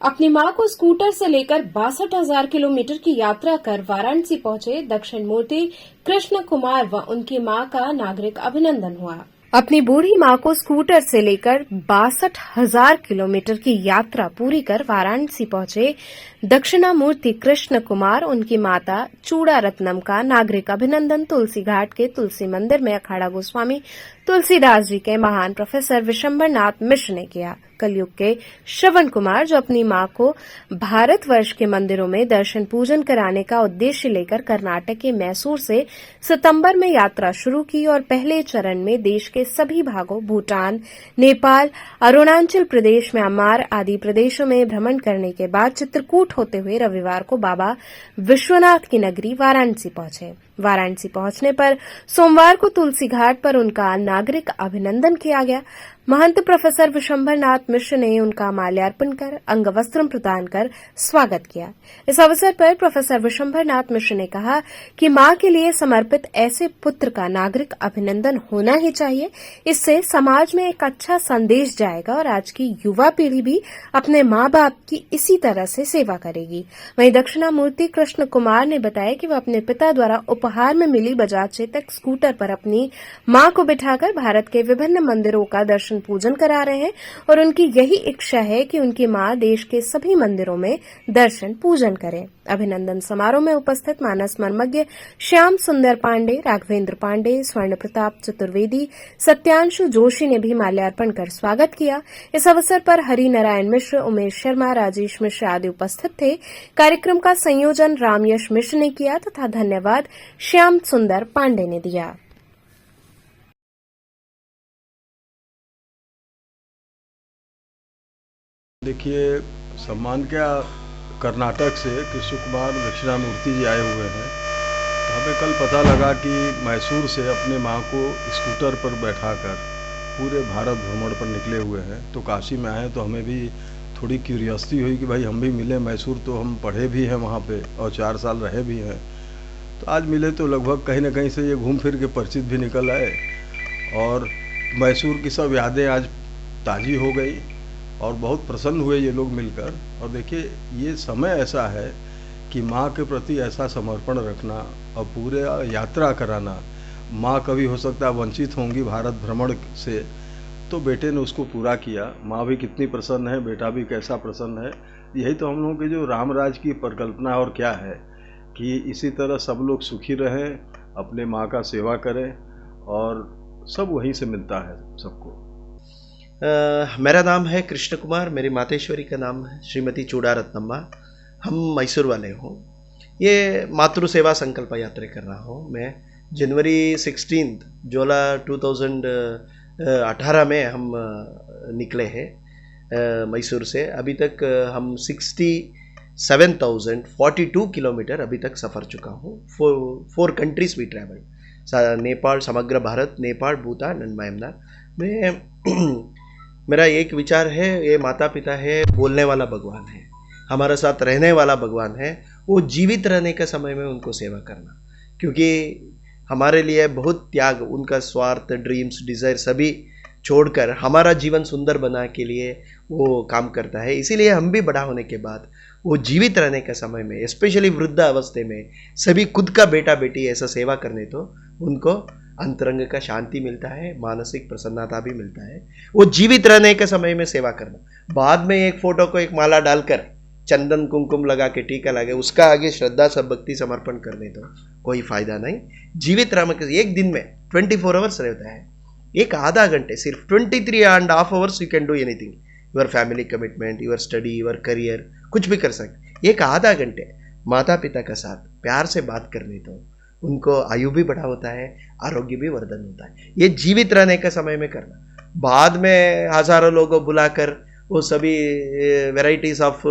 अपनी मां को स्कूटर से लेकर 62,000 किलोमीटर की यात्रा कर वाराणसी पहुंचे दक्षिण मूर्ति कृष्ण कुमार व उनकी मां का नागरिक अभिनंदन हुआ। अपनी बूढ़ी मां को स्कूटर से लेकर 62,000 किलोमीटर की यात्रा पूरी कर वाराणसी पहुंचे दक्षिणामूर्ति कृष्ण कुमार उनकी माता चूड़ा रत्नम का नागरिक अभिनंदन तुलसी घाट के तुलसी मंदिर में अखाड़ा गोस्वामी तुलसीदास जी के महान प्रोफेसर विशंबर नाथ मिश्र ने किया। कलयुग के श्रवण कुमार, जो अपनी मां को भारतवर्ष के मंदिरों में दर्शन पूजन कराने का उद्देश्य लेकर कर्नाटक के मैसूर से सितंबर में यात्रा शुरू की और पहले चरण में देश के सभी भागों भूटान, नेपाल, अरुणाचल प्रदेश, म्यांमार आदि प्रदेशों में भ्रमण करने के बाद चित्रकूट होते हुए रविवार को बाबा विश्वनाथ की नगरी वाराणसी पहुंचे। वाराणसी पहुंचने पर सोमवार को तुलसी घाट पर उनका नागरिक अभिनंदन किया गया। महंत प्रोफेसर विशंबर नाथ मिश्र ने उनका माल्यार्पण कर अंगवस्त्र प्रदान कर स्वागत किया। इस अवसर पर प्रोफेसर विशंबर नाथ मिश्र ने कहा कि मां के लिए समर्पित ऐसे पुत्र का नागरिक अभिनंदन होना ही चाहिए। इससे समाज में एक अच्छा संदेश जाएगा और आज की युवा पीढ़ी भी अपने मां बाप की इसी तरह से सेवा करेगी। वहीं दक्षिणामूर्ति कृष्ण कुमार ने बताया कि वह अपने पिता द्वारा उपहार में मिली बजाज चेतक स्कूटर पर अपनी मां को बिठाकर भारत के विभिन्न मंदिरों का दर्शन पूजन करा रहे हैं और उनकी यही इच्छा है कि उनकी मां देश के सभी मंदिरों में दर्शन पूजन करें। अभिनंदन समारोह में उपस्थित मानस मर्मज्ञ श्याम सुंदर पांडे, राघवेंद्र पांडे, स्वर्ण प्रताप चतुर्वेदी, सत्यांशु जोशी ने भी माल्यार्पण कर स्वागत किया। इस अवसर पर हरि नारायण मिश्र, उमेश शर्मा, राजेश मिश्र आदि उपस्थित थे। कार्यक्रम का संयोजन रामयश मिश्र ने किया तथा धन्यवाद श्याम सुंदर पांडे ने दिया। देखिए, सम्मान क्या कर्नाटक से कृष्ण कुमार दक्षिणामूर्ति जी आए हुए हैं। तो हमें कल पता लगा कि मैसूर से अपने मां को स्कूटर पर बैठाकर पूरे भारत भ्रमण पर निकले हुए हैं। तो काशी में आए तो हमें भी थोड़ी क्यूरियोसिटी हुई कि भाई हम भी मिले। मैसूर तो हम पढ़े भी हैं वहाँ पे और 4 साल रहे भी हैं। तो आज मिले तो लगभग कहीं ना कहीं से ये घूम फिर के परिचित भी निकल आए और मैसूर की सब यादें आज ताज़ी हो गई और बहुत प्रसन्न हुए ये लोग मिलकर। और देखिए, ये समय ऐसा है कि माँ के प्रति ऐसा समर्पण रखना और पूरे यात्रा कराना। माँ कभी हो सकता है वंचित होंगी भारत भ्रमण से, तो बेटे ने उसको पूरा किया। माँ भी कितनी प्रसन्न है, बेटा भी कैसा प्रसन्न है। यही तो हम लोगों की जो रामराज की परिकल्पना है और क्या है कि इसी तरह सब लोग सुखी रहें, अपने माँ का सेवा करें और सब वहीं से मिलता है सबको। मेरा नाम है कृष्ण कुमार, मेरी मातेश्वरी का नाम है श्रीमती चूड़ा रत्नम्मा। हम मैसूर वाले हों। ये मातृ सेवा संकल्प यात्रा कर रहा हूँ मैं। जनवरी 16 जुलाई 2018 में हम निकले हैं मैसूर से। अभी तक हम 67,042 किलोमीटर अभी तक सफ़र चुका हूँ। 4 कंट्रीज वी ट्रैवल, नेपाल, समग्र भारत, नेपाल, भूटान एंड म्यांमार में। मेरा एक विचार है, ये माता पिता है, बोलने वाला भगवान है, हमारे साथ रहने वाला भगवान है। वो जीवित रहने के समय में उनको सेवा करना, क्योंकि हमारे लिए बहुत त्याग, उनका स्वार्थ, ड्रीम्स, डिज़ायर सभी छोड़कर हमारा जीवन सुंदर बना के लिए वो काम करता है। इसीलिए हम भी बड़ा होने के बाद वो जीवित रहने के समय में, स्पेशली वृद्ध अवस्थे में, सभी खुद का बेटा बेटी ऐसा सेवा करने तो उनको अंतरंग का शांति मिलता है, मानसिक प्रसन्नता भी मिलता है। वो जीवित रहने के समय में सेवा करना, बाद में एक फोटो को एक माला डालकर चंदन कुमकुम लगा के टीका लगे उसका आगे श्रद्धा सब भक्ति समर्पण करने तो कोई फायदा नहीं। जीवित रहने के एक दिन में 24 आवर्स रहता है, एक आधा घंटे, सिर्फ 23.5 hours you can do anything, your family commitment, your study, your career, कुछ भी कर सकते। एक आधा घंटे माता पिता के साथ प्यार से बात करने तो उनको आयु भी बढ़ा होता है, आरोग्य भी वर्धन होता है। ये जीवित रहने के समय में करना। बाद में हजारों लोगों को बुलाकर वो सभी वैरायटीज ऑफ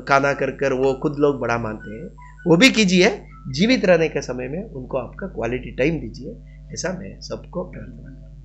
खाना कर वो खुद लोग बड़ा मानते हैं, वो भी कीजिए। जीवित रहने के समय में उनको आपका क्वालिटी टाइम दीजिए, ऐसा मैं सबको प्रार्थना करता हूँ।